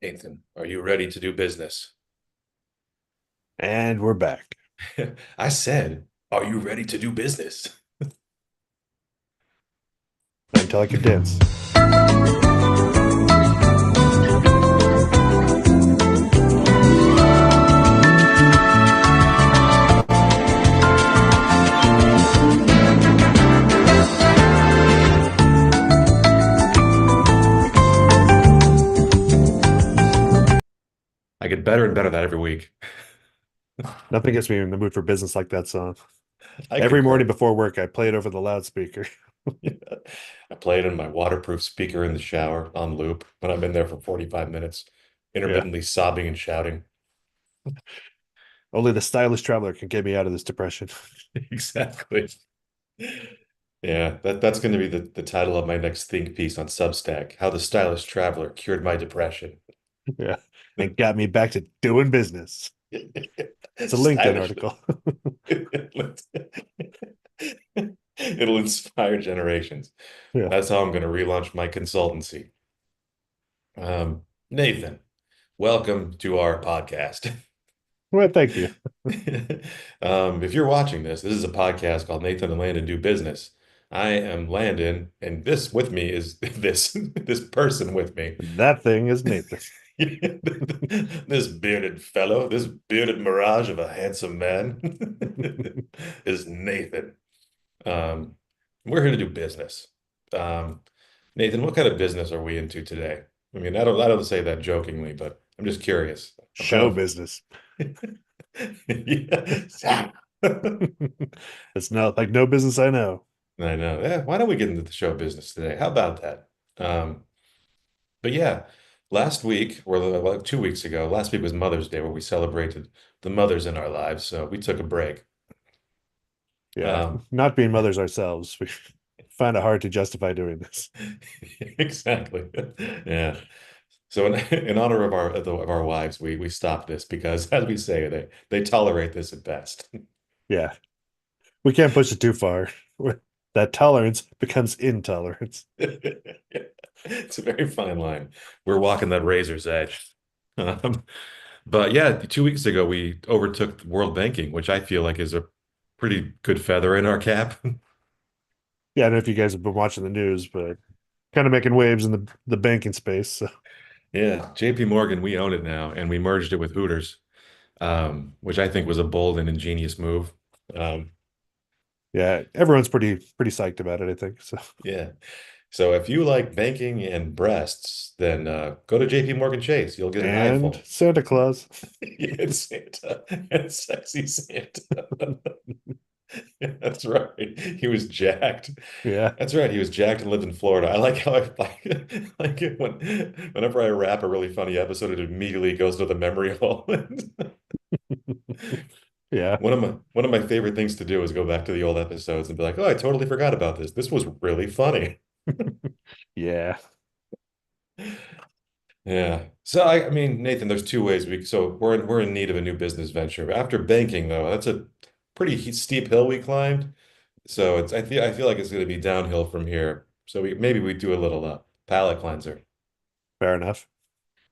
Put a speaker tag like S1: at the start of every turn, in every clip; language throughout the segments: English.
S1: Nathan, are you ready to do business?
S2: And we're back
S1: I said, are you ready to do business?
S2: until I can dance.
S1: I get better and better at that every week.
S2: Nothing gets me in the mood for business like that song.
S1: I
S2: Every morning
S1: concur.
S2: before work, I play it over the loudspeaker.
S1: I play it in my waterproof speaker in the shower on loop when I'm in there for 45 minutes,
S2: Yeah.
S1: intermittently sobbing and shouting.
S2: Only the stylish traveler can get me out of this depression.
S1: Exactly. Yeah, that's going to be the title of my next think piece on Substack, How the Stylish Traveler Cured My Depression.
S2: Yeah. And got me back to doing business. It's a LinkedIn
S1: Stylish.
S2: article.
S1: It'll inspire generations.
S2: Yeah.
S1: That's how I'm going to relaunch my consultancy. Nathan, welcome to our podcast.
S2: Well, thank you.
S1: If you're watching this is a podcast called Nathan and Landon Do Business. I am Landon, and this with me is this person with me.
S2: That thing is Nathan.
S1: This bearded fellow, this bearded mirage of a handsome man is Nathan. Um, we're here to do business. Um, Nathan, what kind of business are we into today? I mean, I don't say that jokingly, but I'm just curious. I'm kind
S2: Show
S1: of
S2: business.
S1: yeah.
S2: It's not like no business I know.
S1: I know. Yeah, why don't we get into the show business today? How about that? Um, but yeah, last week, or like 2 weeks ago, last week was Mother's Day, where we celebrated the mothers in our lives. So we took a break.
S2: Yeah.
S1: Um,
S2: Not being mothers ourselves, we find it hard to justify doing this.
S1: exactly. Yeah. So in honor of our wives, we stopped this because, as we say, they tolerate this at best.
S2: Yeah. We can't push it too far. That tolerance becomes intolerance.
S1: It's a very fine line. We're walking that razor's edge. Um, but yeah, 2 weeks ago we overtook world banking, which I feel like is a pretty good feather in our cap.
S2: Yeah, I don't know if you guys have been watching the news, but kind of making waves in the banking space. So
S1: Yeah, JP Morgan, we own it now, and we merged it with Hooters, which I think was a bold and ingenious move. Um,
S2: yeah, everyone's pretty psyched about it, I think. So
S1: yeah. So if you like banking and breasts, then go to JP Morgan Chase. You'll get an
S2: and
S1: eyeful.
S2: Santa Claus.
S1: Yeah, it's Santa. It's sexy Santa. Yeah, that's right. He was jacked.
S2: Yeah.
S1: That's right. He was jacked and lived in Florida. I like how I like it whenever I wrap a really funny episode, it immediately goes to the memory hole.
S2: Yeah.
S1: One of my favorite things to do is go back to the old episodes and be like, oh, I totally forgot about this. This was really funny.
S2: Yeah.
S1: Yeah. So I mean, Nathan, there's two ways so we're in need of a new business venture. After banking, though, that's a pretty steep hill we climbed. So I feel like it's going to be downhill from here. So maybe we do a little palate cleanser,
S2: Fair enough.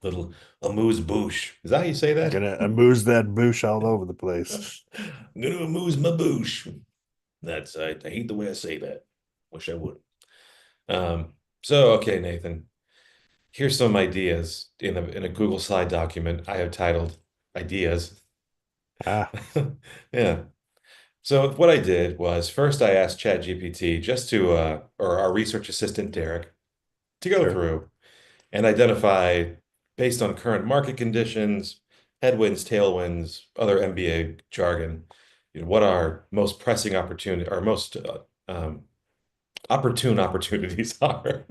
S1: little amuse bouche. Is that how you say that?
S2: Gonna amuse that boosh all over the place.
S1: I'm gonna amuse my bouche. I hate the way I say that. Wish I would. So okay, Nathan. Here's some ideas in a Google Slide document I have titled Ideas.
S2: Ah,
S1: Yeah. So what I did was first I asked ChatGPT just or our research assistant Derek to go
S2: sure.
S1: through and identify based on current market conditions, headwinds, tailwinds, other MBA jargon, what our most pressing opportunity, our most opportune opportunities are.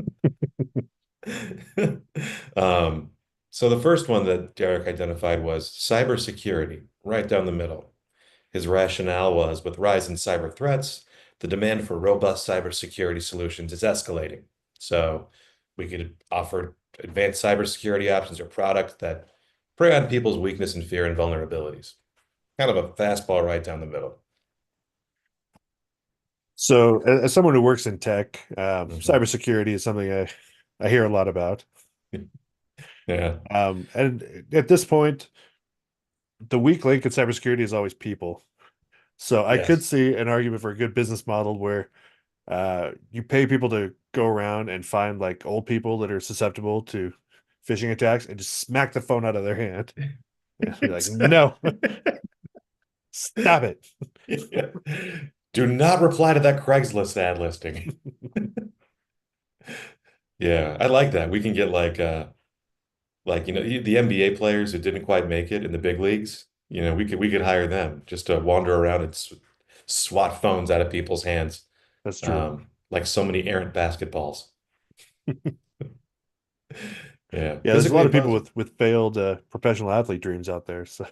S1: Um, so the first one that Derek identified was cybersecurity, right down the middle. His rationale was with rise in cyber threats, the demand for robust cybersecurity solutions is escalating. So we could offer advanced cybersecurity options or products that prey on people's weakness and fear and vulnerabilities. Kind of a fastball right down the middle.
S2: So, as someone who works in tech,
S1: Mhm.
S2: cybersecurity is something I hear a lot about.
S1: Yeah.
S2: And at this point, the weak link in cybersecurity is always people. So I could
S1: Yes.
S2: see an argument for a good business model where you pay people to go around and find like old people that are susceptible to phishing attacks and just smack the phone out of their hand. And be like, no, stop it.
S1: Yeah. Do not reply to that Craigslist ad listing. Yeah, I like that. We can get like the NBA players who didn't quite make it in the big leagues. We could hire them just to wander around and swat phones out of people's hands,
S2: That's true.
S1: like so many errant basketballs. Yeah,
S2: Yeah, there's a
S1: physically
S2: lot of people
S1: impossible.
S2: with failed professional athlete dreams out there. So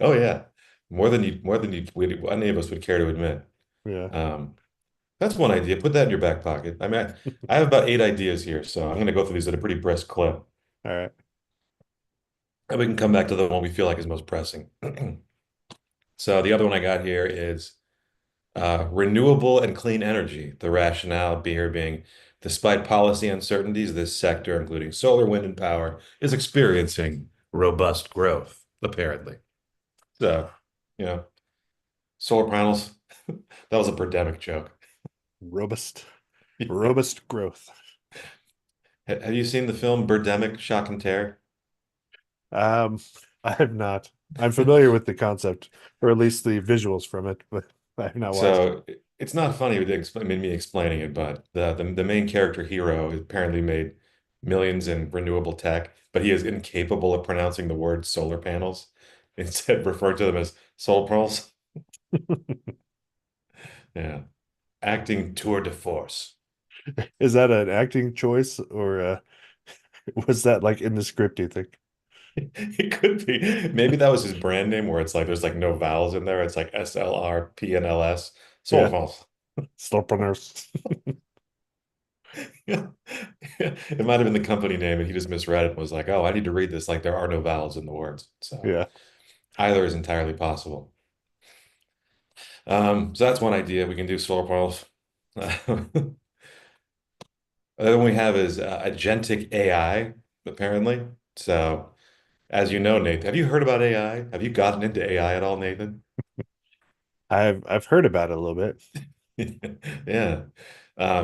S1: Oh yeah, any of us would care to admit.
S2: yeah.
S1: Um, that's one idea. Put that in your back pocket. I mean, I have about 8 ideas here, so I'm going to go through these at a pretty brisk clip,
S2: All right.
S1: and we can come back to the one we feel like is most pressing. So the other one I got here is renewable and clean energy. The rationale being, despite policy uncertainties, this sector, including solar, wind, and power, is experiencing robust growth, apparently. So, you know, solar panels, that was a pandemic joke.
S2: Robust, robust growth.
S1: Have you seen the film Birdemic, Shock and Terror?
S2: Um, I have not. I'm familiar with the concept, or at least the visuals from it, but I have not watched it.
S1: So it's not funny with me explaining it, but the main character hero apparently made millions in renewable tech, but he is incapable of pronouncing the word solar panels, instead referring to them as solar panels. Yeah, acting tour de force.
S2: Is that an acting choice, or was that like in the script, do you think?
S1: It could be. Maybe that was his brand name, where it's like there's like no vowels in there. It's like SLRPNLS. Solar
S2: Yeah,
S1: panels.
S2: Slurpreneurs.
S1: Yeah. It might have been the company name, and he just misread it and was like, "Oh, I need to read this like there are no vowels in the words." So
S2: Yeah.
S1: either is entirely possible. So that's one idea. We can do solar panels. The other one we have is agentic AI, apparently. So, as you know, Nathan, have you heard about AI? Have you gotten into AI at all, Nathan?
S2: I've heard about it a little bit.
S1: Yeah.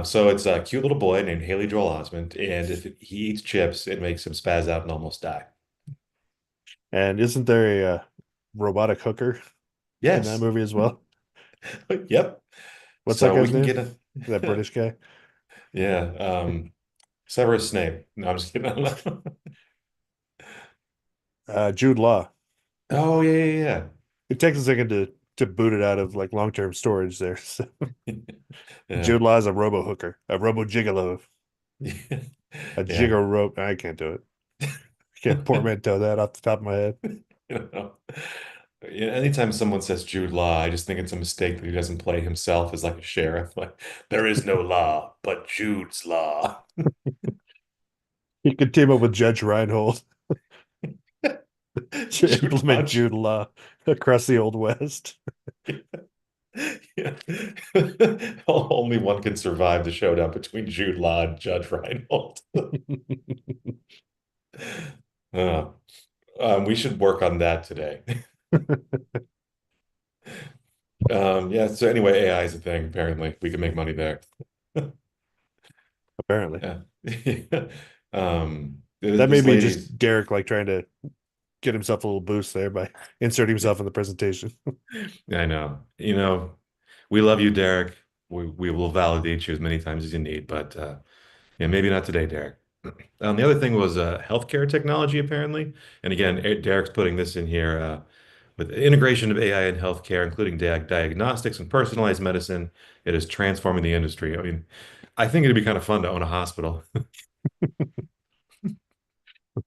S1: So it's a cute little boy named Haley Joel Osment, and if he eats chips, it makes him spaz out and almost die.
S2: And isn't there a robotic hooker in that
S1: Yes.
S2: movie as well?
S1: Yep.
S2: What's that
S1: So we
S2: guy's
S1: can
S2: name?
S1: get a
S2: That British guy?
S1: yeah. Severus Snape. No, I'm just kidding.
S2: Jude Law.
S1: Oh yeah,
S2: It takes a second to boot it out of like long-term storage there. So
S1: yeah, yeah.
S2: Jude Law is a robo hooker, a robo gigolo,
S1: Yeah.
S2: a
S1: Yeah.
S2: jigger rope. I can't do it. I can't portmanteau that off the top of my head.
S1: You know? Yeah, anytime someone says Jude Law, I just think it's a mistake that he doesn't play himself as like a sheriff. Like, there is no law but Jude's law.
S2: You could team up with Judge Reinhold to
S1: Jude
S2: implement
S1: Law.
S2: Jude Law across the Old West.
S1: Yeah. Only one can survive the showdown between Jude Law and Judge Reinhold. Uh, we should work on that today. Yeah, so anyway, AI is a thing, apparently. We can make money there.
S2: Apparently.
S1: Yeah.
S2: That may
S1: This
S2: be just
S1: lady's,
S2: Derek like trying to get himself a little boost there by inserting himself in the presentation.
S1: I know, we love you, Derek. We will validate you as many times as you need, but yeah, maybe not today, Derek. The other thing was healthcare technology, apparently. And again, Derek's putting this in here with the integration of AI in healthcare, including diagnostics and personalized medicine. It is transforming the industry. I mean, I think it'd be kind of fun to own a hospital.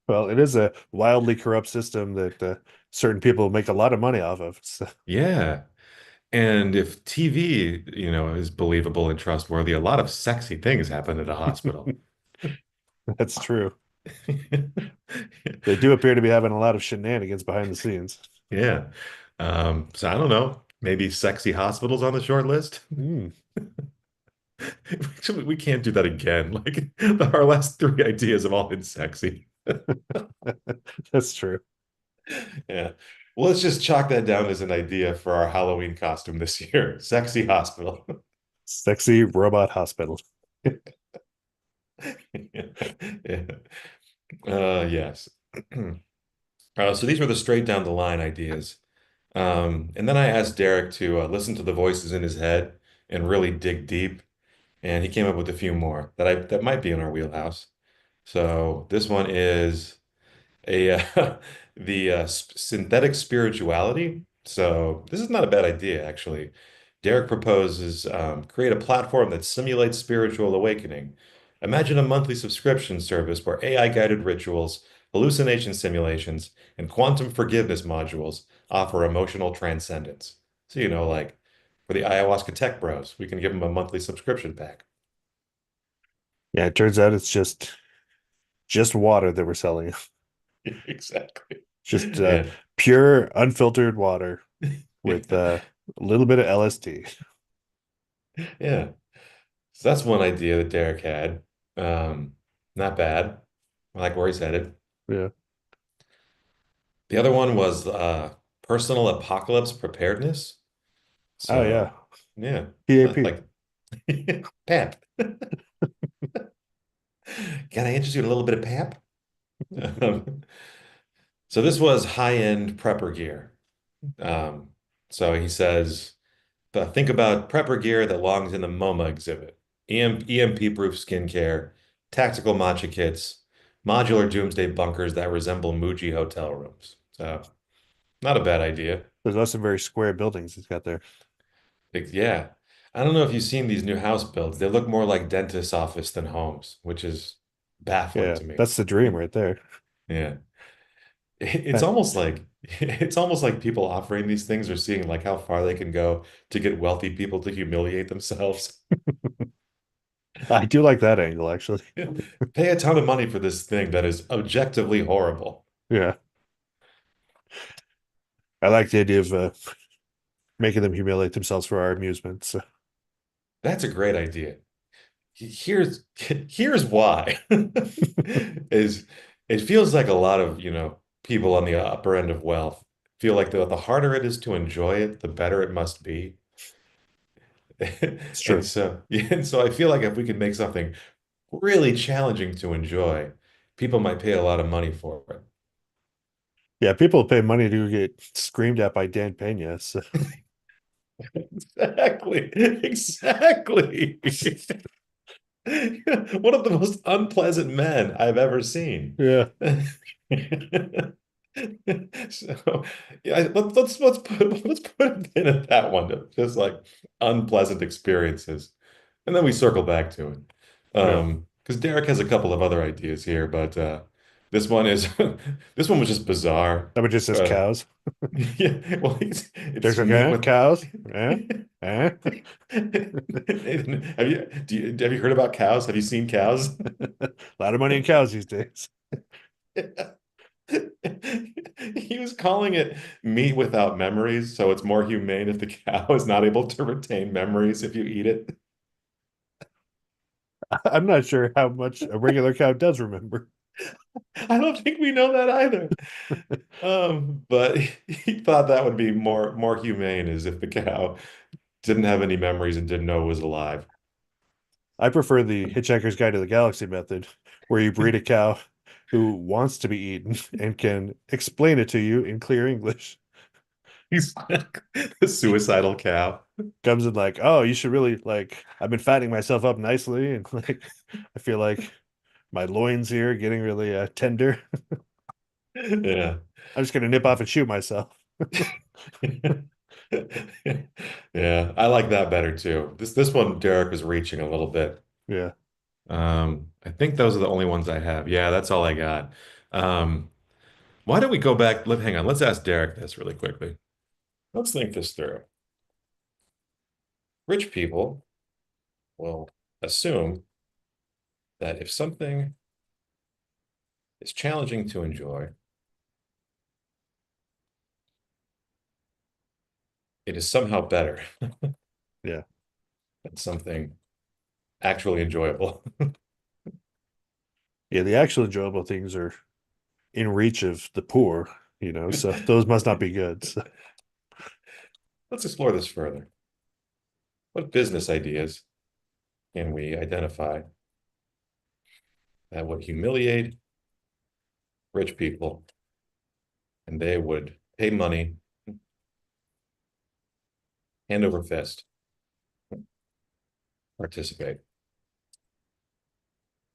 S2: Well, it is a wildly corrupt system that certain people make a lot of money off of. So
S1: Yeah. And if TV, is believable and trustworthy, a lot of sexy things happen at a hospital.
S2: that's true. They do appear to be having a lot of shenanigans behind the scenes.
S1: Yeah. So I don't know. Maybe sexy hospitals on the short list.
S2: Hmm.
S1: We can't do that again. Like our last three ideas have all been sexy.
S2: That's true.
S1: Yeah. Well, let's just chalk that down as an idea for our Halloween costume this year. Sexy hospital.
S2: Sexy robot hospital.
S1: Yeah. Yes. So these were the straight down the line ideas. And then I asked Derek to listen to the voices in his head and really dig deep, and he came up with a few more that might be in our wheelhouse. So this one is a the synthetic spirituality. So this is not a bad idea, actually. Derek proposes create a platform that simulates spiritual awakening. Imagine a monthly subscription service where AI-guided rituals, hallucination simulations, and quantum forgiveness modules offer emotional transcendence. So, like for the ayahuasca tech bros, we can give them a monthly subscription pack.
S2: Yeah, it turns out it's just water that we're selling.
S1: Exactly.
S2: Just
S1: Yeah.
S2: pure, unfiltered water with a little bit of LSD.
S1: Yeah. So that's one idea that Derek had. Um, Not bad. I like where he's headed.
S2: Yeah.
S1: The other one was personal apocalypse preparedness.
S2: Oh yeah.
S1: So, yeah,
S2: PAP.
S1: like PAP. Can I interest you in a little bit of PAP? Um, so this was high-end prepper gear. Um, so he says, think about prepper gear that belongs in the MoMA exhibit. EMP-proof skincare, tactical matcha kits, modular doomsday bunkers that resemble Muji hotel rooms. So not a bad idea.
S2: There's also very square buildings he's got there.
S1: Yeah. I don't know if you've seen these new house builds. They look more like dentist's office than homes, which is baffling
S2: Yeah,
S1: to me.
S2: that's the dream right there.
S1: Yeah. It's
S2: Eh,
S1: almost like it's almost like people offering these things are seeing like how far they can go to get wealthy people to humiliate themselves.
S2: I do like that angle, actually.
S1: Pay a ton of money for this thing that is objectively horrible.
S2: Yeah, I like the idea of making them humiliate themselves for our amusement. So,
S1: That's a great idea. Here's why. Is it feels like a lot of, people on the upper end of wealth feel like the harder it is to enjoy it, the better it must be.
S2: it's
S1: And
S2: true.
S1: so, yeah, and so I feel like if we could make something really challenging to enjoy, people might pay a lot of money for it.
S2: Yeah, people pay money to get screamed at by Dan Pena. So,
S1: Exactly. Exactly. One of the most unpleasant men I've ever seen.
S2: yeah,
S1: So, yeah, let's put a pin at that one. Just like unpleasant experiences, and then we circle back to it.
S2: yeah.
S1: Because Derek has a couple of other ideas here, but this one is this one was just bizarre.
S2: That just says
S1: Uh,
S2: cows.
S1: yeah, well, it's
S2: There's like,
S1: meat with.
S2: cows? Eh? Eh?
S1: Have you heard about cows? Have you seen cows?
S2: A lot of money in cows these days.
S1: He was calling it meat without memories, so it's more humane if the cow is not able to retain memories if you eat it.
S2: I'm not sure how much a regular cow does remember.
S1: I don't think we know that either. But he thought that would be more humane is if the cow didn't have any memories and didn't know it was alive.
S2: I prefer the Hitchhiker's Guide to the Galaxy method, where you breed a cow who wants to be eaten and can explain it to you in clear English.
S1: He's like a suicidal cow.
S2: Comes in like, oh, you should really like. I've been fattening myself up nicely, and like, I feel like my loins here are getting really tender.
S1: Yeah.
S2: I'm just gonna nip off and shoot myself.
S1: Yeah, I like that better too. This one, Derek was reaching a little bit.
S2: Yeah,
S1: I think those are the only ones I have. Yeah, that's all I got. Um, why don't we go back? Hang on. Let's ask Derek this really quickly. Let's think this through. Rich people will assume that if something is challenging to enjoy, it is somehow better
S2: yeah,
S1: than something actually enjoyable.
S2: yeah. The actual enjoyable things are in reach of the poor, so those must not be good. So,
S1: Let's explore this further. What business ideas can we identify that would humiliate rich people and they would pay money hand over fist, participate?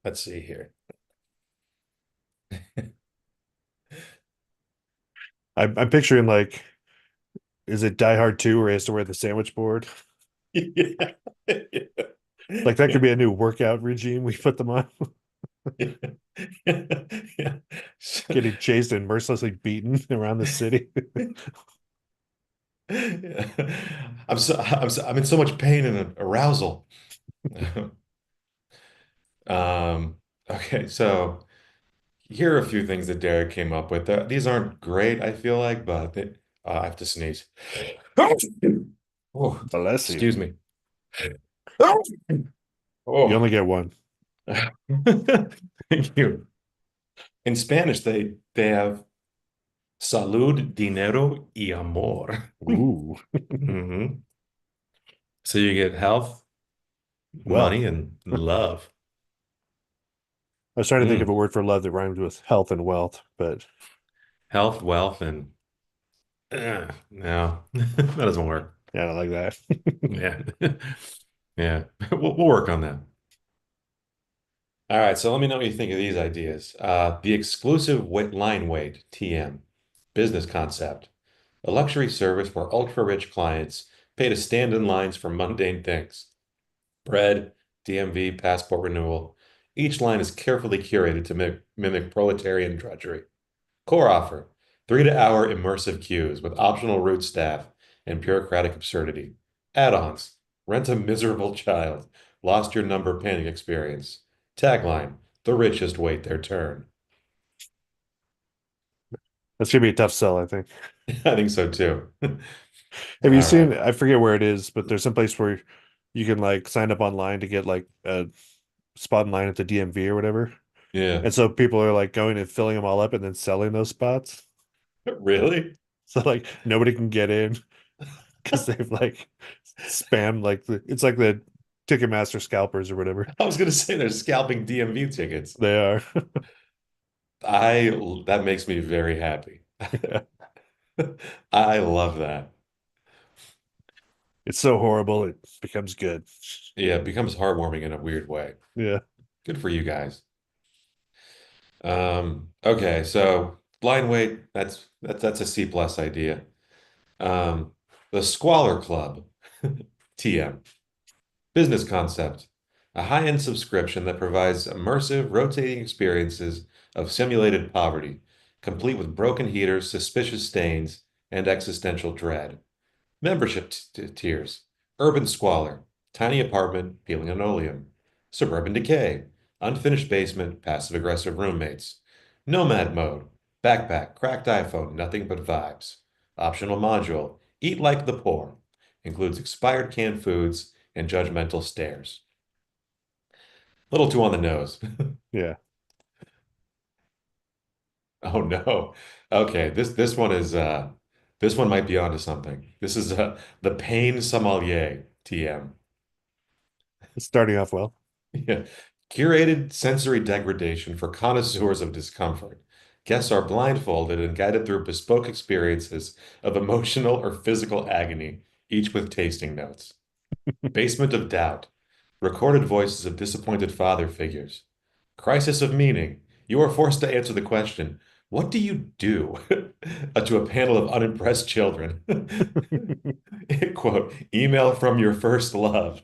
S1: Let's see here.
S2: I'm picturing like, is it Die Hard 2 where he has to wear the sandwich board?
S1: Yeah.
S2: Like that
S1: Yeah.
S2: could be a new workout regime we put them on,
S1: Yeah. Yeah.
S2: getting chased and mercilessly beaten around the city.
S1: Yeah. I'm in so much pain and arousal. Um, okay, so here are a few things that Derek came up with. These aren't great, I feel like, but I have to sneeze. Oh,
S2: Bless you.
S1: excuse me.
S2: You
S1: Oh,
S2: only get one.
S1: thank you. In Spanish, they have salud, dinero y amor.
S2: Ooh,
S1: Mhm. So you get health, money,
S2: wealth.
S1: and love.
S2: I was trying to think of
S1: Mm.
S2: a word for love that rhymed with health and wealth, but
S1: Health, wealth, and no, that doesn't work.
S2: yeah, I don't like that.
S1: Yeah. Yeah. We'll work on that. All right. So let me know what you think of these ideas. The exclusive line weight, TM, business concept, a luxury service where ultra rich clients pay to stand in lines for mundane things. Bread, DMV, passport renewal. Each line is carefully curated to mimic proletarian drudgery. Core offer, 3 hour immersive queues with optional route staff and bureaucratic absurdity. Add-ons, rent a miserable child, lost your number panic experience. Tagline, the richest wait their turn.
S2: That's gonna be a tough sell, I think.
S1: I think so too.
S2: Have you
S1: All
S2: seen?
S1: right.
S2: I forget where it is, but there's some place where you can like sign up online to get like a spot in line at the DMV or whatever.
S1: Yeah.
S2: And so people are like going and filling them all up and then selling those spots.
S1: Really?
S2: So like nobody can get in because they've like spammed like it's like the Ticketmaster scalpers or whatever.
S1: I was gonna say they're scalping DMV tickets.
S2: They are.
S1: That makes me very happy.
S2: Yeah.
S1: I love that.
S2: It's so horrible it becomes good.
S1: Yeah, it becomes heartwarming in a weird way.
S2: Yeah.
S1: Good for you guys. Okay, so blind weight, that's a C plus idea. Um, the Squalor Club, TM, business concept, a high-end subscription that provides immersive, rotating experiences of simulated poverty, complete with broken heaters, suspicious stains, and existential dread. Membership tiers: urban squalor, tiny apartment, peeling linoleum, suburban decay, unfinished basement, passive aggressive roommates, nomad mode, backpack, cracked iPhone, nothing but vibes. Optional module, eat like the poor, includes expired canned foods and judgmental stares. Little too on the nose.
S2: Yeah.
S1: Oh no. Okay, this one might be onto something. This is the pain sommelier, TM.
S2: It's starting off well.
S1: Yeah. Curated sensory degradation for connoisseurs of discomfort. Guests are blindfolded and guided through bespoke experiences of emotional or physical agony, each with tasting notes. Basement of doubt. Recorded voices of disappointed father figures. Crisis of meaning. You are forced to answer the question, what do you do? To a panel of unimpressed children. Quote, email from your first love.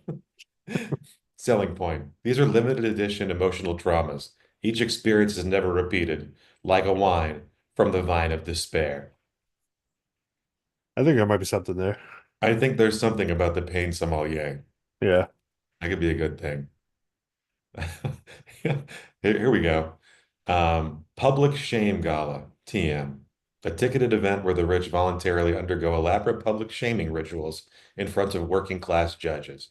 S1: Selling point. These are limited edition emotional traumas. Each experience is never repeated, like a wine from the vine of despair.
S2: I think there might be something there.
S1: I think there's something about the pain sommelier.
S2: Yeah.
S1: That could be a good thing. Here we go. Public Shame Gala, TM. A ticketed event where the rich voluntarily undergo elaborate public shaming rituals in front of working class judges.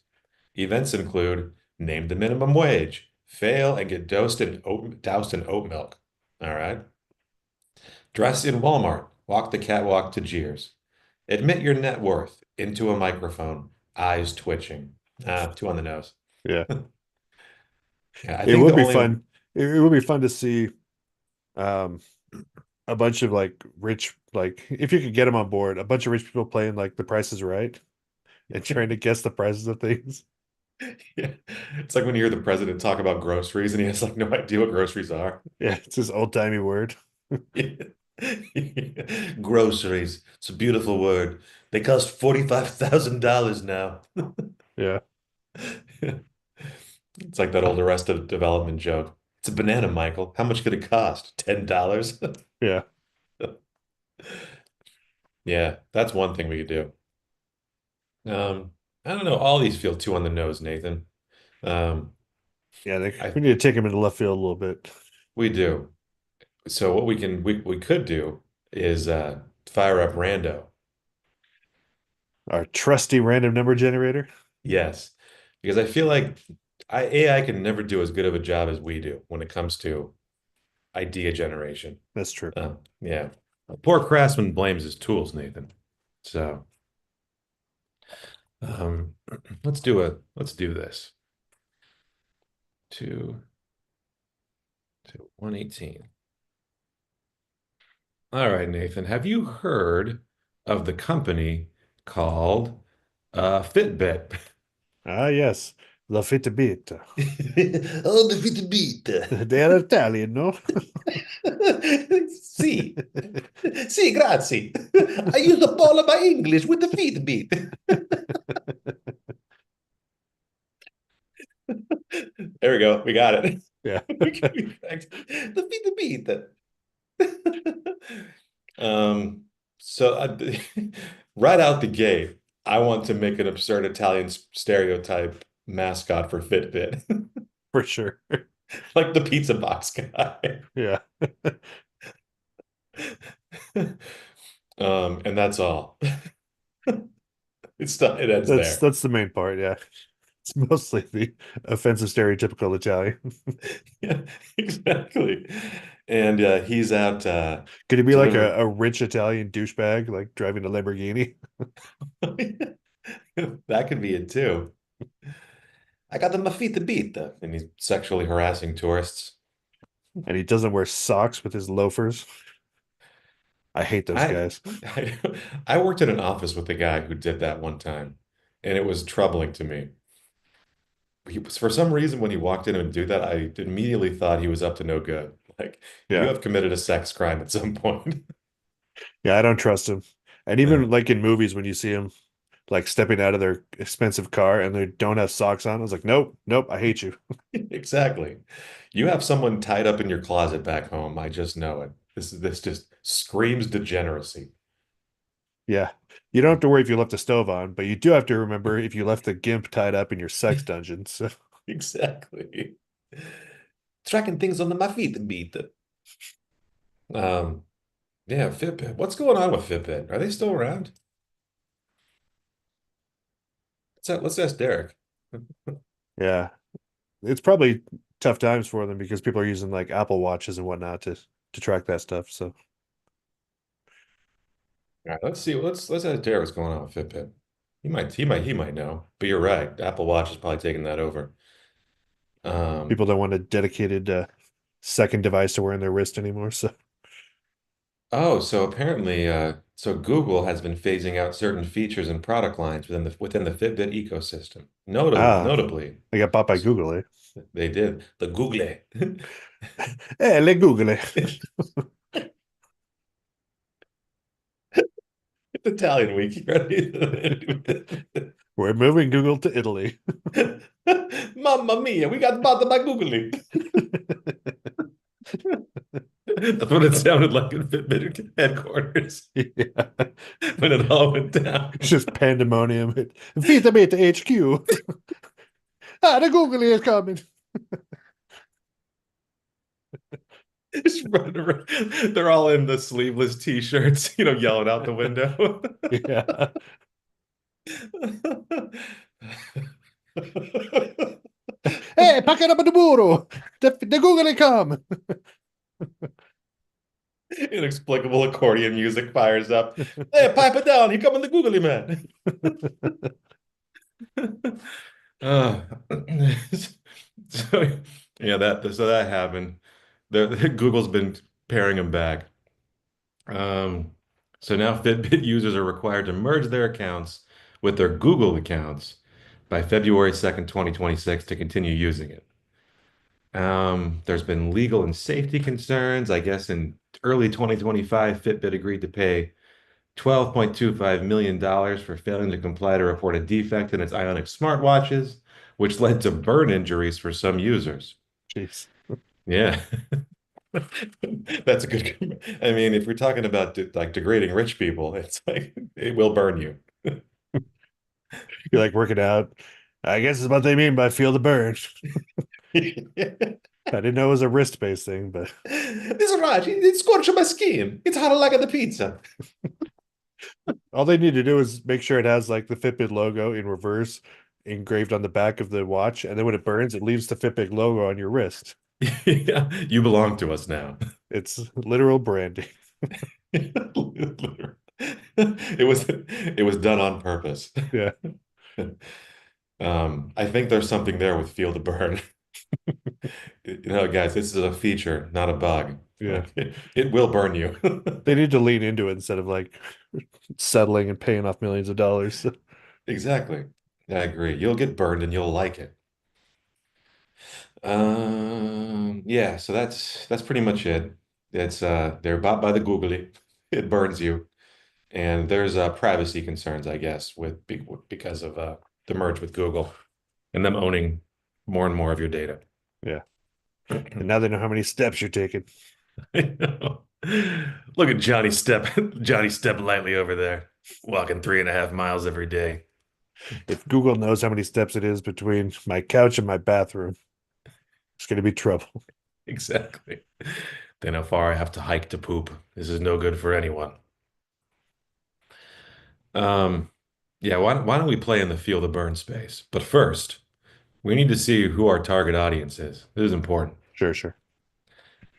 S1: Events include name the minimum wage, fail and get doused in oat milk. All right. Dress in Walmart. Walk the catwalk to Cheers. Admit your net worth into a microphone. Eyes twitching. Ah, two on the nose.
S2: Yeah.
S1: Yeah, I
S2: It
S1: think
S2: would
S1: the
S2: be
S1: only
S2: fun. It would be fun to see um a bunch of like rich, like if you could get them on board, a bunch of rich people playing like The Price is Right and trying to guess the prices of things.
S1: yeah. It's like when you hear the president talk about groceries and he has like no idea what groceries are.
S2: Yeah, it's this old timey word.
S1: Groceries. It's a beautiful word. They cost $45,000 now.
S2: Yeah.
S1: It's like that old Arrested Development joke. It's a banana, Michael. How much could it cost? $10?
S2: Yeah.
S1: Yeah, that's one thing we could do. Um, I don't know. All these feel too on the nose, Nathan. Um,
S2: Yeah,
S1: I
S2: we need to take him into left field a little bit.
S1: we do. So what we could do is fire up Rando.
S2: Our trusty random number generator.
S1: Yes, because I feel like AI can never do as good of a job as we do when it comes to idea generation.
S2: That's true.
S1: Yeah. Poor craftsman blames his tools, Nathan. So um, let's do this. Two to 118. All right, Nathan. Have you heard of the company called Fitbit?
S2: Ah, yes. La Fitbit.
S1: Oh, the Fitbit.
S2: They are Italian, no?
S1: Sì, sì, grazie. I use the ball of my English with the Fitbit. There we go. We got it.
S2: Yeah.
S1: The Fitbit. Um, so right out the gate, I want to make an absurd Italian stereotype mascot for Fitbit,
S2: For sure.
S1: like the pizza box guy.
S2: Yeah.
S1: And that's all. It ends there.
S2: That's the main part, yeah. It's mostly the offensive stereotypical Italian.
S1: Yeah, exactly. And he's out
S2: Could he be like
S1: delivering.
S2: a rich Italian douchebag, like driving a Lamborghini?
S1: That could be it too. I got the Mafita beat, and he's sexually harassing tourists.
S2: And he doesn't wear socks with his loafers. I hate those
S1: I,
S2: guys.
S1: I I worked in an office with a guy who did that one time, and it was troubling to me. For some reason, when he walked in and do that, I immediately thought he was up to no good. Like you
S2: Yeah.
S1: have committed a sex crime at some point.
S2: Yeah, I don't trust him. And
S1: Uh,
S2: even like in movies when you see him like stepping out of their expensive car and they don't have socks on, I was like, nope, nope, I hate you.
S1: exactly. You have someone tied up in your closet back home. I just know it. This just screams degeneracy.
S2: Yeah. You don't have to worry if you left the stove on, but you do have to remember if you left the gimp tied up in your sex dungeon. So
S1: Exactly. Tracking things on the my feet beat. Um, yeah, Fitbit. What's going on with Fitbit? Are they still around? Let's ask Derek.
S2: yeah, it's probably tough times for them because people are using like Apple Watches and whatnot to track that stuff. So
S1: All right, let's see. Let's ask Derek what's going on with Fitbit. He might know. But you're right. Apple Watch is probably taking that over.
S2: people
S1: Um,
S2: don't want a dedicated second device to wear in their wrist anymore. So
S1: oh, so apparently, so Google has been phasing out certain features and product lines within the Fitbit ecosystem.
S2: ah,
S1: Notably,
S2: they got bought by Google, eh?
S1: they did the Google.
S2: Le Google.
S1: Italian week. Ready?
S2: We're moving Google to Italy.
S1: Mamma mia, we got bought by Google. That's what it sounded like in Fitbit headquarters
S2: Yeah.
S1: when it all went down.
S2: It's just pandemonium. Vita Beta HQ. Ah, the Google is coming.
S1: Just running around. They're all in the sleeveless t-shirts, yelling out the window.
S2: Yeah. Hey, pack it Hey, paccano the muro. The Google come.
S1: Inexplicable accordion music fires up. Hey, pipe it down. Here coming the googly man. Uh, so yeah, that happened. Google's been paring them back. Um, so now Fitbit users are required to merge their accounts with their Google accounts by February 2nd, 2026 to continue using it. There's been legal and safety concerns. I guess in early 2025, Fitbit agreed to pay $12.25 million for failing to comply to report a defect in its Ionic smartwatches, which led to burn injuries for some users.
S2: Jeez.
S1: Yeah. That's a good. I mean, if we're talking about like degrading rich people, it's like it will burn you.
S2: You're like working out. I guess is what they mean by feel the burn. I didn't know it was a wrist-based thing, but
S1: This is right. It's scorching my skin. It's hotter like the pizza.
S2: all they need to do is make sure it has like the Fitbit logo in reverse engraved on the back of the watch, and then when it burns, it leaves the Fitbit logo on your wrist.
S1: Yeah, you belong to us now.
S2: It's literal branding.
S1: It was done on purpose.
S2: Yeah,
S1: I think there's something there with feel the burn. Guys, this is a feature, not a bug.
S2: yeah.
S1: Like it will burn you.
S2: They need to lean into it instead of like settling and paying off millions of dollars.
S1: Exactly. I agree. You'll get burned and you'll like it. Yeah, so that's pretty much it. It's they're bought by the googly. It burns you. And there's privacy concerns, I guess, because of the merge with Google and them owning more and more of your data.
S2: Yeah. And now they know how many steps you're taking.
S1: I know. Look at Johnny Step, Johnny Step lightly over there, walking 3.5 miles every day.
S2: If Google knows how many steps it is between my couch and my bathroom, it's going to be trouble.
S1: Exactly. They know how far I have to hike to poop. This is no good for anyone. Um, yeah, why don't we play in the feel the burn space? But first, we need to see who our target audience is. This is important.
S2: Sure, sure.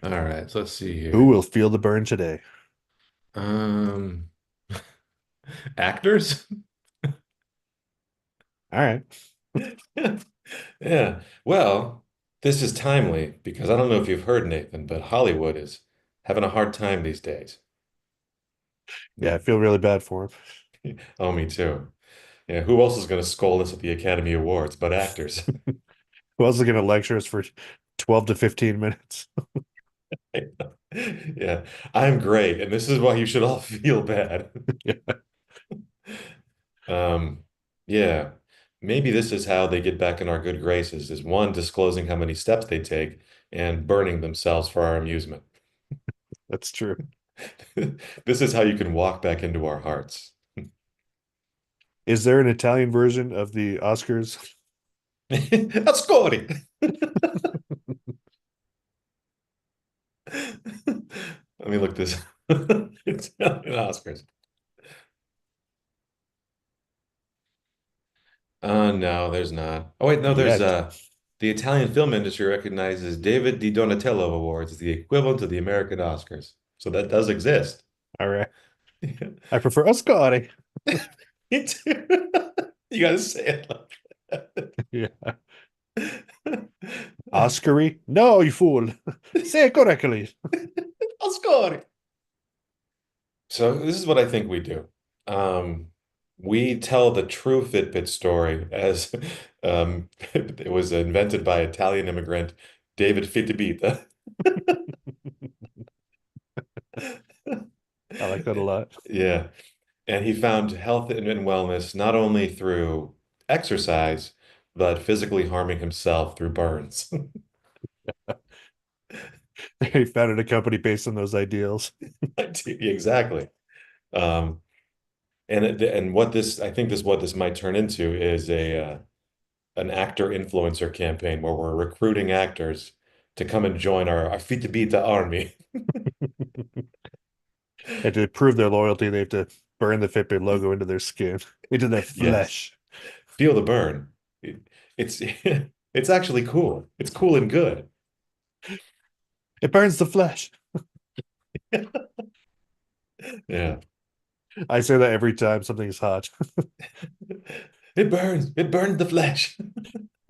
S1: All right, so let's see
S2: Who
S1: here.
S2: will feel the burn today?
S1: Um, actors?
S2: All right.
S1: Yeah. Well, this is timely because I don't know if you've heard, Nathan, but Hollywood is having a hard time these days.
S2: Yeah, I feel really bad for
S1: Oh, me too. Yeah, who else is going to scold us at the Academy Awards but actors?
S2: him. Who else is going to lecture us for 12 to 15 minutes?
S1: Yeah, I'm great, and this is why you should all feel bad.
S2: Yeah,
S1: Um, yeah, maybe this is how they get back in our good graces, is one, disclosing how many steps they take and burning themselves for our amusement.
S2: that's true.
S1: This is how you can walk back into our hearts.
S2: Is there an Italian version of the Oscars?
S1: Ascoli. Let me look this. Italian Oscars. No, there's not. Oh wait, no, there's
S2: Yet.
S1: the Italian film industry recognizes David Di Donatello Awards as the equivalent of the American Oscars. So that does exist.
S2: All right. I prefer Ascari.
S1: Me too. You gotta say it like
S2: Yeah.
S1: that.
S2: Oscary? No, you fool. Say it correctly.
S1: Ascoli. So this is what I think we do. Um, we tell the true Fitbit story as it was invented by Italian immigrant David Fitbit.
S2: I like that a lot.
S1: Yeah. And he found health and wellness not only through exercise, but physically harming himself through burns.
S2: He founded a company based on those ideals.
S1: Exactly. Um, and what this, I think this, what this might turn into is an actor influencer campaign where we're recruiting actors to come and join our Fitbit army.
S2: And to prove their loyalty, they have to burn the Fitbit logo into their skin, into their
S1: Yes.
S2: flesh.
S1: Feel the burn. It's it's actually cool. It's cool and good.
S2: It burns the flesh.
S1: Yeah.
S2: I say that every time something's hot.
S1: It burns. It burns the flesh.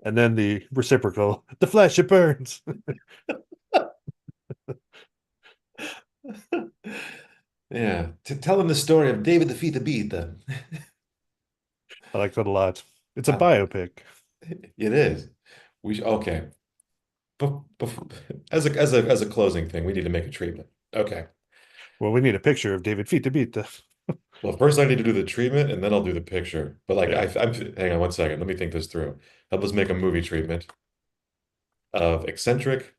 S2: And then the reciprocal, the flesh, it burns.
S1: Yeah. Tell him the story of David the Fitbit then.
S2: I like that a lot. It's a
S1: Uh,
S2: biopic.
S1: it is. Okay. As a closing thing, we need to make a treatment. Okay.
S2: Well, we need a picture of David Fitbit.
S1: Well, first I need to do the treatment and then I'll do the picture. But like
S2: Yeah,
S1: I'm hang on one second. Let me think this through. Help us make a movie treatment of eccentric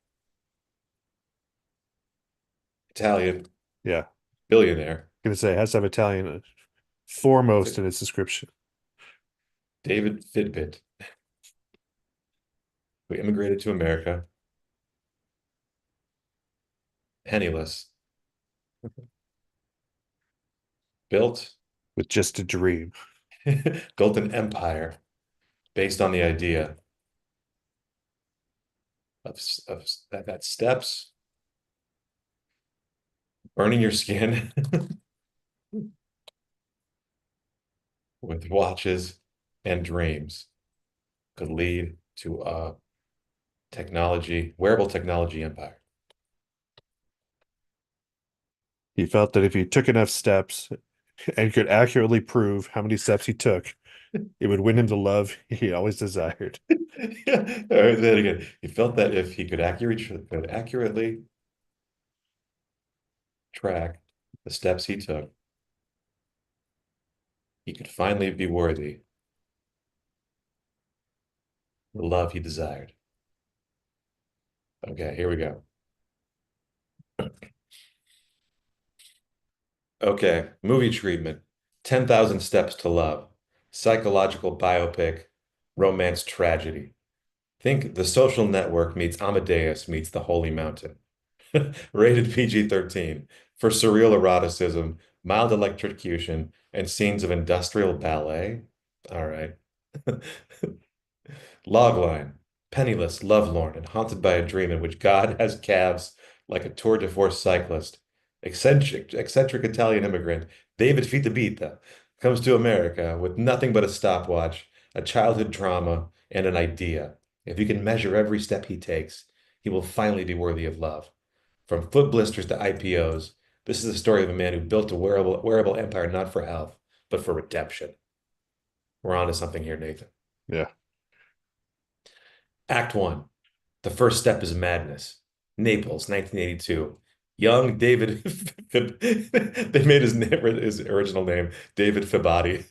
S1: Italian
S2: yeah.
S1: billionaire
S2: Gonna say it has to have Italian foremost in its description.
S1: David Fitbit, who immigrated to America penniless, built
S2: With just a dream.
S1: built an empire based on the idea of that steps, burning your skin with watches and dreams could lead to a wearable technology empire.
S2: He felt that if he took enough steps and could accurately prove how many steps he took, it would win him the love he always desired.
S1: Yeah. All right, say it again. He felt that if he could accurately track the steps he took, he could finally be worthy of the love he desired. Okay, here we go. Okay, movie treatment. 10,000 Steps to Love. Psychological biopic, romance tragedy. Think The Social Network meets Amadeus meets The Holy Mountain. Rated PG-13 for surreal eroticism, mild electrocution, and scenes of industrial ballet. All right. Logline: penniless, lovelorn, and haunted by a dream in which God has calves like a Tour de Force cyclist. Eccentric Italian immigrant David Fitabita comes to America with nothing but a stopwatch, a childhood trauma, and an idea. If you can measure every step he takes, he will finally be worthy of love. From foot blisters to IPOs, this is the story of a man who built a wearable empire not for health, but for redemption. We're on to something here, Nathan.
S2: Yeah.
S1: Act one. The first step is madness. Naples, 1982. Young David, they made his original name David Fibati.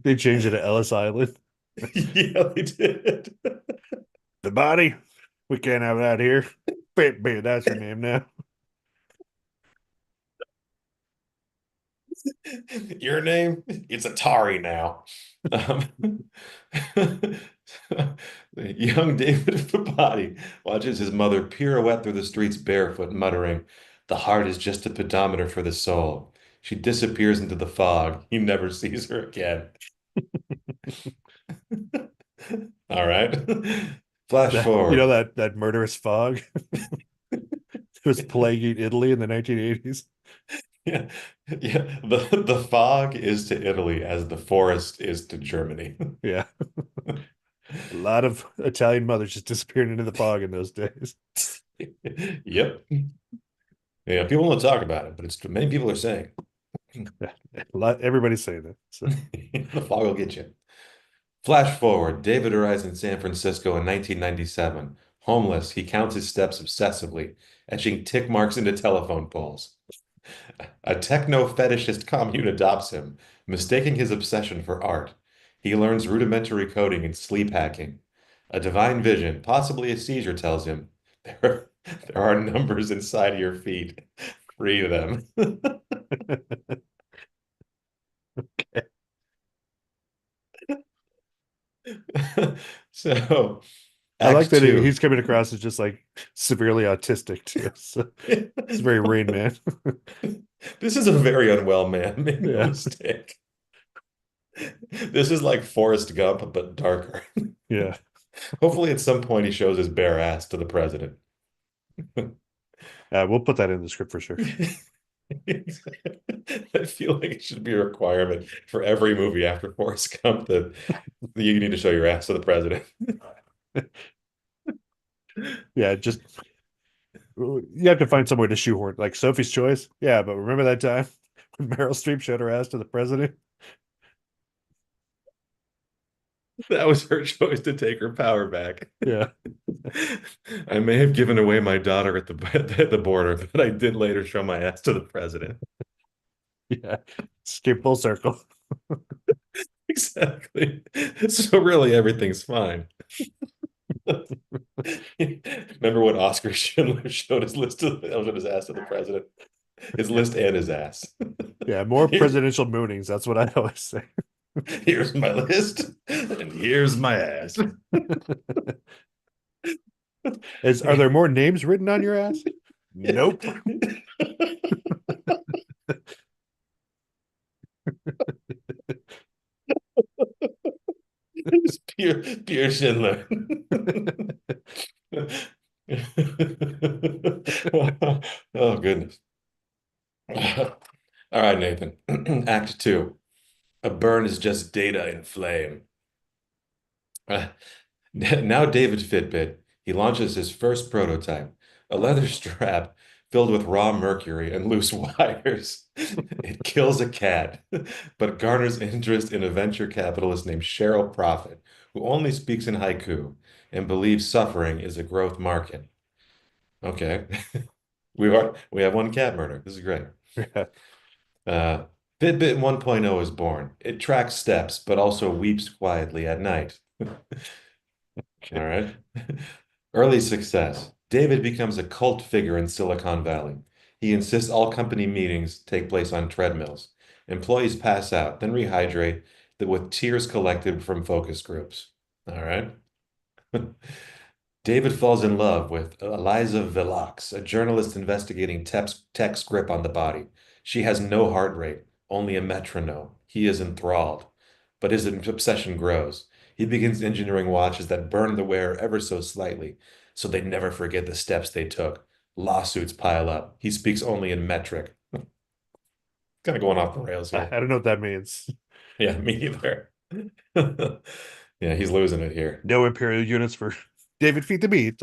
S2: They changed it to Ellis Island.
S1: Yeah, they did.
S2: The body, we can't have that here. Baby, that's her name now.
S1: Your name? It's Atari now. Um, young David Fibati watches his mother pirouette through the streets barefoot, muttering, "The heart is just a pedometer for the soul." She disappears into the fog. He never sees her again. All right. Flash forward.
S2: That murderous fog that was plaguing Italy in the 1980s.
S1: Yeah. Yeah. The fog is to Italy as the forest is to Germany.
S2: Yeah. A lot of Italian mothers just disappeared into the fog in those days.
S1: Yep. Yeah, people don't talk about it, but it's many people are saying
S2: Yeah, everybody's saying that. So
S1: the fog will get you. Flash forward. David arrives in San Francisco in 1997. Homeless, he counts his steps obsessively, etching tick marks into telephone poles. A techno fetishist commune adopts him, mistaking his obsession for art. He learns rudimentary coding and sleep hacking. A divine vision, possibly a seizure, tells him there are numbers inside of your feet. Free them. So,
S2: I like
S1: Act
S2: that
S1: Two.
S2: he's coming across as just like severely autistic too. So it's very Rain Man.
S1: This is a very unwell man, make no
S2: Yeah.
S1: mistake. This is like Forrest Gump, but darker.
S2: Yeah.
S1: Hopefully, at some point, he shows his bare ass to the president.
S2: We'll put that in the script for sure.
S1: I feel like it should be a requirement for every movie after Forrest Gump that you need to show your ass to the president.
S2: Yeah, just you have to find somewhere to shoehorn like Sophie's Choice. Yeah, but remember that time when Meryl Streep showed her ass to the president?
S1: That was her choice to take her power back.
S2: Yeah,
S1: I may have given away my daughter at the border, but I did later show my ass to the president.
S2: yeah. Escape full circle.
S1: Exactly. So really, everything's fine. Remember when Oscar Schindler showed his ass to the president? His list and his ass.
S2: Yeah, more
S1: Here,
S2: presidential moonings. That's what I always say.
S1: here's my list, and here's my ass.
S2: Are there more names written on your ass? Nope.
S1: It's pure Schindler. Oh goodness. All right, Nathan. Act two. A burn is just data in flame. Uh, Now David Fitbit, he launches his first prototype, a leather strap filled with raw mercury and loose wires. It kills a cat, but garners interest in a venture capitalist named Cheryl Profit, who only speaks in haiku and believes suffering is a growth market. Okay. We have one cat murder. This is great.
S2: Yeah.
S1: Uh, Fitbit 1.0 is born. It tracks steps, but also weeps quietly at night. All right. Early success. David becomes a cult figure in Silicon Valley. He insists all company meetings take place on treadmills. Employees pass out, then rehydrate with tears collected from focus groups. All right. David falls in love with Eliza Velox, a journalist investigating tech's grip on the body. She has no heart rate, only a metronome. He is enthralled, but his obsession grows. He begins engineering watches that burn the wearer ever so slightly, so they never forget the steps they took. Lawsuits pile up. He speaks only in metric. Kind of going off the rails
S2: I
S1: here.
S2: don't know what that means.
S1: Yeah, me either. Yeah, he's losing it here.
S2: No imperial units for David Feet the Beat.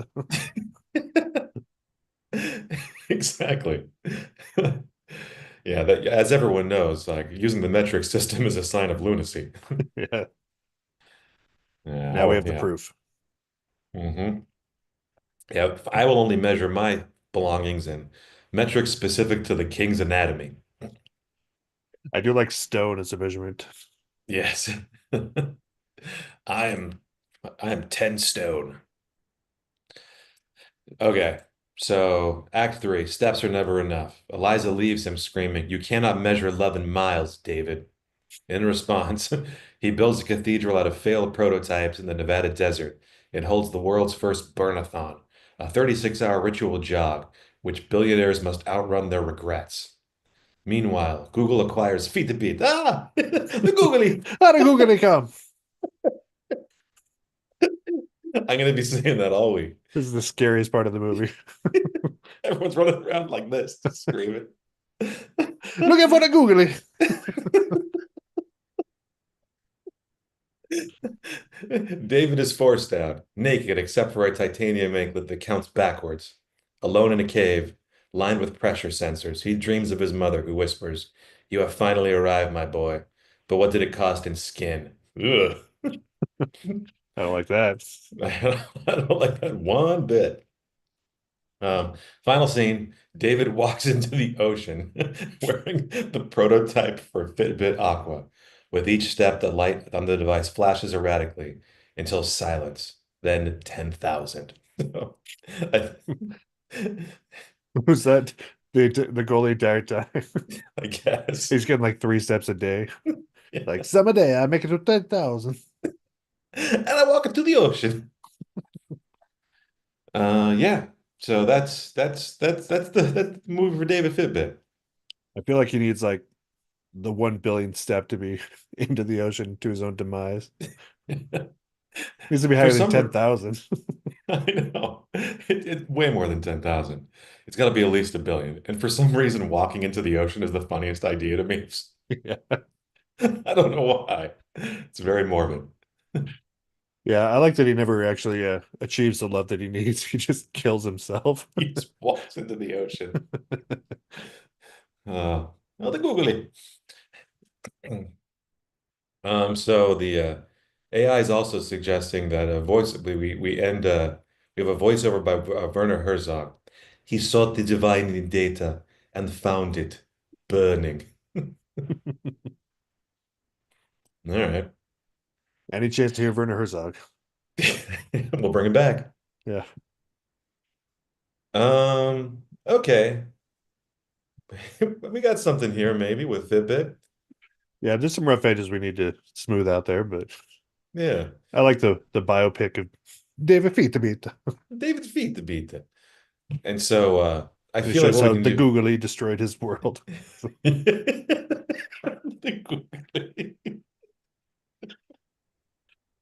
S1: Exactly. Yeah, that as everyone knows, like using the metric system is a sign of lunacy.
S2: Yeah.
S1: Yeah,
S2: Now we have the
S1: yeah.
S2: proof.
S1: Hmm. Yeah, I will only measure my belongings in metrics specific to the king's anatomy.
S2: I do like stone as a measurement.
S1: Yes. I am I am 10 stone. Okay. So, Act 3, steps are never enough. Eliza leaves him screaming, "You cannot measure love in miles, David." In response, he builds a cathedral out of failed prototypes in the Nevada desert. It holds the world's first burnathon, a 36-hour ritual jog, which billionaires must outrun their regrets. Meanwhile, Google acquires Feed the Beat. Ah, the googly.
S2: How did Google come?
S1: I'm gonna be saying that all week.
S2: This is the scariest part of the movie.
S1: Everyone's running around like this, screaming.
S2: Looking for the Googly.
S1: David is forced out, naked except for a titanium anklet that counts backwards. Alone in a cave, lined with pressure sensors, he dreams of his mother who whispers, "You have finally arrived, my boy. But what did it cost in skin?" Ugh.
S2: I don't like that.
S1: I don't like that one bit. Um, Final scene, David walks into the ocean wearing the prototype for Fitbit Aqua. With each step, the light on the device flashes erratically until silence, then 10,000. I,
S2: Who's that? The goalie died time.
S1: I guess.
S2: He's getting like 3 steps a day. Like
S1: Yeah.
S2: some a day, I make it to 10,000.
S1: And I walk into the ocean. Yeah. So that's the movie for David Fitbit.
S2: I feel like he needs like the 1 billionth step to be into the ocean to his own demise. Needs to be
S1: For
S2: higher than
S1: some
S2: 10,000.
S1: I know. It's way more than 10,000. It's got to be at least a billion. And for some reason, walking into the ocean is the funniest idea to me.
S2: Yeah.
S1: I don't know why. It's very morbid.
S2: Yeah, I like that he never actually achieves the love that he needs. He just kills himself.
S1: He just walks into the ocean. Oh, the googly. So the AI is also suggesting that a voice we have a voiceover by Werner Herzog. He sought the divine in data and found it burning. All right.
S2: Any chance to hear Werner Herzog?
S1: We'll bring it back.
S2: Yeah.
S1: Okay. We got something here maybe with Fitbit.
S2: Yeah, there's some rough edges we need to smooth out there, but
S1: Yeah.
S2: I like the biopic of David Fitbit.
S1: David Feet the beat it. And so I
S2: And it
S1: feel like
S2: shows
S1: what we
S2: how
S1: can
S2: the
S1: do.
S2: googly destroyed his world.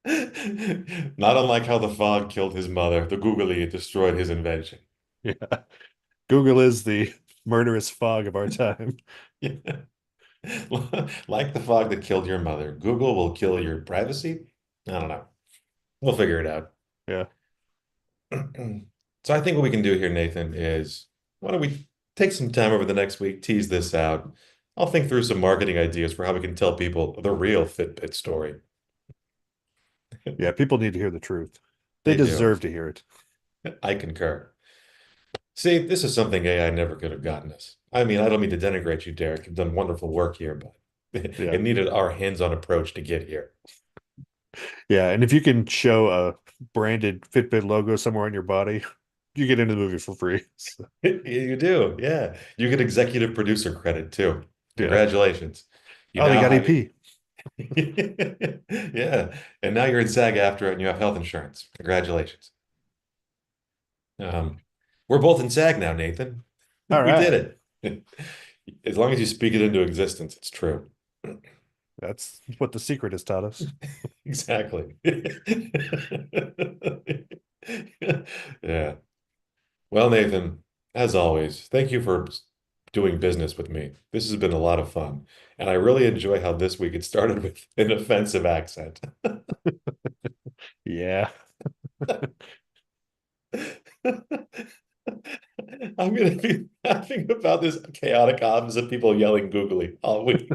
S1: Not unlike how the fog killed his mother, the googly destroyed his invention.
S2: Yeah. Google is the murderous fog of our time.
S1: Yeah. Like the fog that killed your mother, Google will kill your privacy. I don't know. We'll figure it out.
S2: Yeah.
S1: So I think what we can do here, Nathan, is why don't we take some time over the next week, tease this out. I'll think through some marketing ideas for how we can tell people the real Fitbit story.
S2: Yeah, people need to hear the truth. They
S1: They do.
S2: deserve to hear it.
S1: I concur. See, this is something AI never could have gotten us. I mean, I don't mean to denigrate you, Derek. You've done wonderful work here, but
S2: Yeah.
S1: it needed our hands-on approach to get here.
S2: Yeah, and if you can show a branded Fitbit logo somewhere on your body, you get into the movie for free. So,
S1: You do, yeah. You get executive producer credit too.
S2: yeah.
S1: Congratulations. You
S2: Oh, they
S1: now
S2: got
S1: have,
S2: EP.
S1: yeah, and now you're in SAG after and you have health insurance. Congratulations. Um, we're both in SAG now, Nathan.
S2: All
S1: We
S2: right.
S1: did it. As long as you speak it into existence, it's true.
S2: That's what the secret has taught us.
S1: Exactly. Yeah. Well, Nathan, as always, thank you for doing business with me. This has been a lot of fun. And I really enjoy how this week it started with an offensive accent.
S2: Yeah.
S1: I'm going to be laughing about this chaotic odds of people yelling googly all week.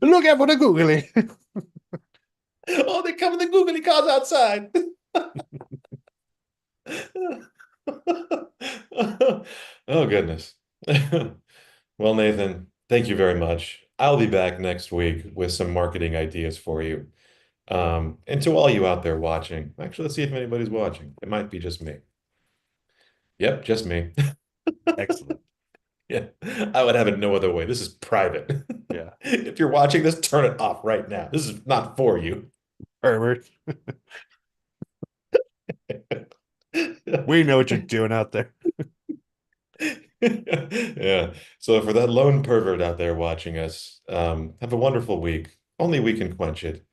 S2: Look out for the googly.
S1: Oh, they're coming the googly cars outside. Oh, goodness. Well, Nathan, thank you very much. I'll be back next week with some marketing ideas for you. And to all you out there watching, actually, let's see if anybody's watching. It might be just me. Yep, just me.
S2: Excellent.
S1: Yeah, I would have it no other way. This is private.
S2: Yeah.
S1: If you're watching this, turn it off right now. This is not for you.
S2: Herbert, we know what you're doing out there.
S1: Yeah. So for that lone pervert out there watching us, have a wonderful week. Only we can quench it.